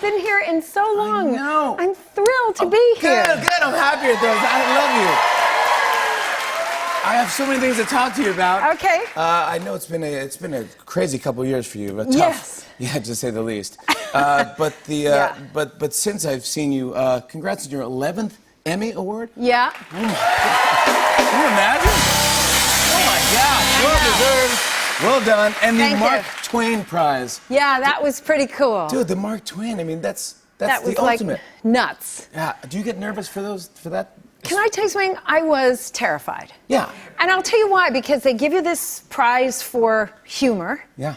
been here in so long. I know. I'm thrilled to be here. Good, good. I'm happy with those. I love you. I have so many things to talk to you about. Okay. I know it's been a crazy couple of years for you, but tough. Yes. Yeah, to say the least. But since I've seen you, congrats on your 11th Emmy Award. Yeah. Can you imagine? Oh my gosh, well deserved. Well done. And the Mark Twain Prize. Yeah, that was pretty cool. Dude, the Mark Twain. I mean, that's that was the ultimate. like nuts. Yeah. Do you get nervous for that? Can I tell you something? I was terrified. Yeah. And I'll tell you why, because they give you this prize for humor. Yeah.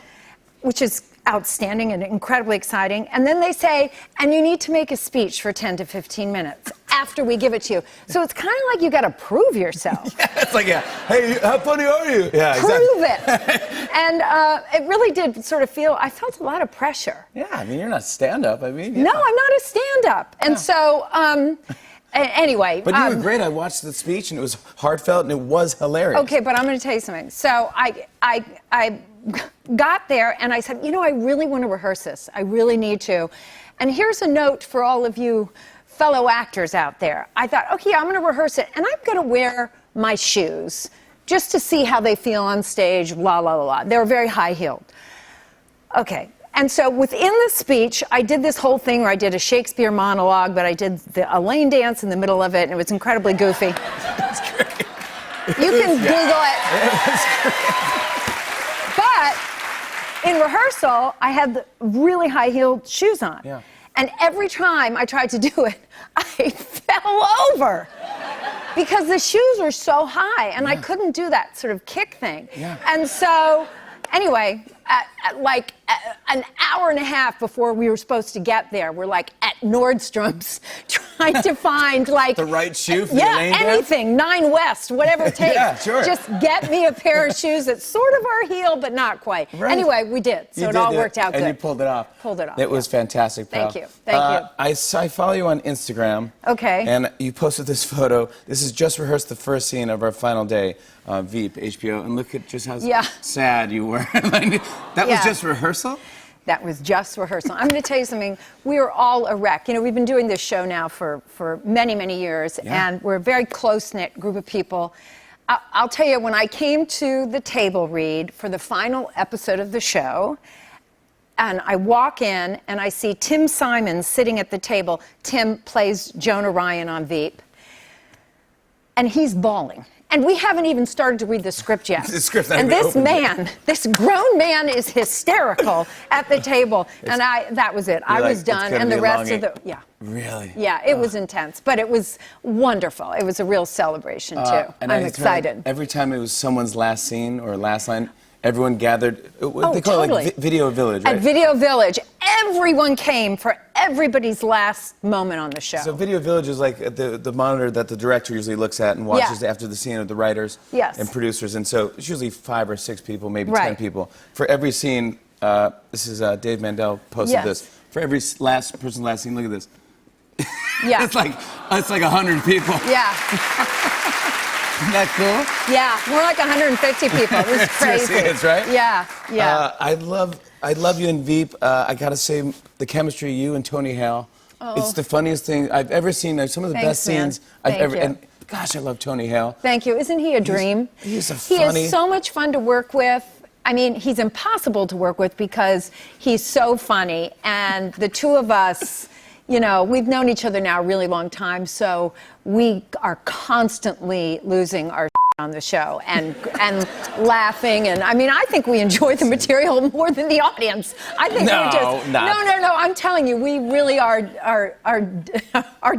Which is outstanding and incredibly exciting. And then they say, and you need to make a speech for 10 to 15 minutes after we give it to you. So it's kind of like you got to prove yourself. Yeah, it's like, yeah, hey, how funny are you? Yeah, prove it. And it really did sort of I felt a lot of pressure. Yeah, I mean, you're not stand-up. I mean, yeah. No, I'm not a stand-up. And so, anyway. But you were great. I watched the speech, and it was heartfelt, and it was hilarious. Okay, but I'm going to tell you something. So I got there, and I said, you know, I really want to rehearse this. I really need to. And here's a note for all of you fellow actors out there. I thought, okay, I'm going to rehearse it, and I'm going to wear my shoes just to see how they feel on stage, la, la, la, la. They were very high-heeled. Okay. And so within the speech, I did this whole thing where I did a Shakespeare monologue, but I did the Elaine dance in the middle of it, and it was incredibly goofy. That's great. You can Google it. But in rehearsal, I had the really high-heeled shoes on. Yeah. And every time I tried to do it, I fell over because the shoes were so high, and I couldn't do that sort of kick thing. Yeah. And so, anyway, like an hour and a half before we were supposed to get there, we're like at Nordstrom's trying to find like the right shoe for the Elaine dance? anything, 9 West, whatever it takes. Yeah, sure. Just get me a pair of shoes that sort of are heeled but not quite. Right. Anyway, we did, so it all worked out good. And you pulled it off. Pulled it off. It was fantastic, pal. Thank you. Thank you. I follow you on Instagram. Okay. And you posted this photo. This is just rehearsed the first scene of our final day on Veep, HBO. And look at just how sad you were. That was just rehearsal? That was just rehearsal. I'm going to tell you something. We were all a wreck. You know, we've been doing this show now for many, many years, and we're a very close-knit group of people. I'll tell you, when I came to the table read for the final episode of the show, and I walk in, and I see Tim Simons sitting at the table. Tim plays Jonah Ryan on Veep, and he's bawling. And we haven't even started to read the script yet. The script and this man, this grown man is hysterical at the table. And that was it. I was done. And the rest of the, Really? Yeah, it was intense. But it was wonderful. It was a real celebration, too. And I'm excited. Every time it was someone's last scene or last line, everyone gathered. They call totally. it like Video Village, right? At Video Village, everyone came for everybody's last moment on the show. So Video Village is like the monitor that the director usually looks at and watches after the scene of the writers and producers. And so it's usually 5 or 6 people, maybe 10 people. For every scene, this is Dave Mandel posted this. For every person's last scene, look at this. Yeah. It's like 100 people. Yeah. Isn't that cool? Yeah, more like 150 people. It was crazy. It's right? Yeah, yeah. I love you in Veep. I gotta say, the chemistry, you and Tony Hale. It's the funniest thing I've ever seen. Some of the best scenes I've ever. And gosh, I love Tony Hale. Thank you. Isn't he a dream? He's funny. He is so much fun to work with. I mean, he's impossible to work with because he's so funny, and the two of us. You know, we've known each other now a really long time, so we are constantly losing our on the show and laughing, and I mean, I think we enjoy the material more than the audience. I think we're just no. I'm telling you, we really are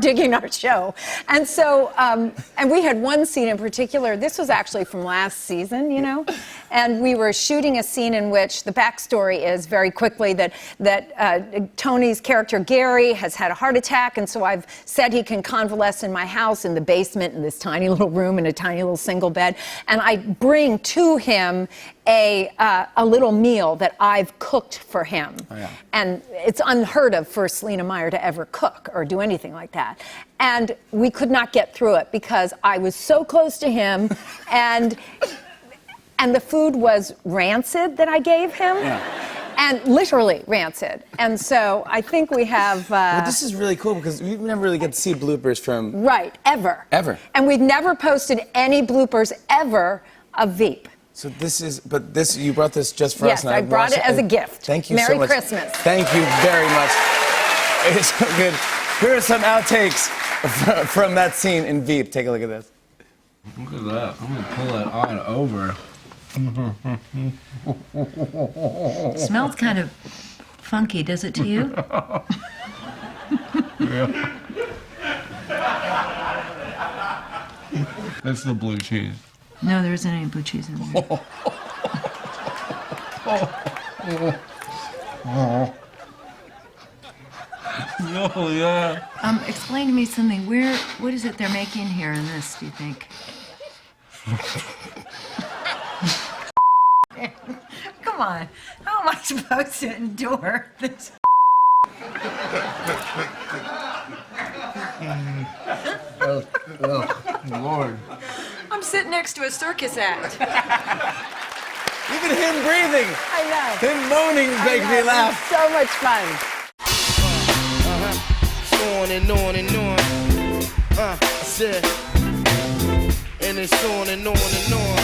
digging our show, and so and we had one scene in particular. This was actually from last season, you know, and we were shooting a scene in which the backstory is very quickly that Tony's character Gary has had a heart attack, and so I've said he can convalesce in my house in the basement in this tiny little room in a tiny little single bed, and I bring to him a little meal that I've cooked for him. And it's unheard of for Selena Meyer to ever cook or do anything like that. And we could not get through it because I was so close to him, and the food was rancid that I gave him. And literally rancid. And so I think we have... well, this is really cool because we never really get to see bloopers from... Right, ever. Ever. And we've never posted any bloopers ever of Veep. So this is, but this, you brought this just for us. Yes, I brought it as a gift. Thank you Merry so much. Merry Christmas. Thank you very much. It's so good. Here are some outtakes from that scene in Veep. Take a look at this. Look at that. I'm gonna pull that on over. Smells kind of funky, does it to you? Yeah. That's the blue cheese. No, there isn't any blue cheese in there. Oh, yeah. Explain to me something. What is it they're making here in this, do you think? Come on. How am I supposed to endure this? Lord. I'm sitting next to a circus act. Even him breathing, I know. him moaning makes me laugh. It's so much fun. On and on and on. I said, and it's on and on and on.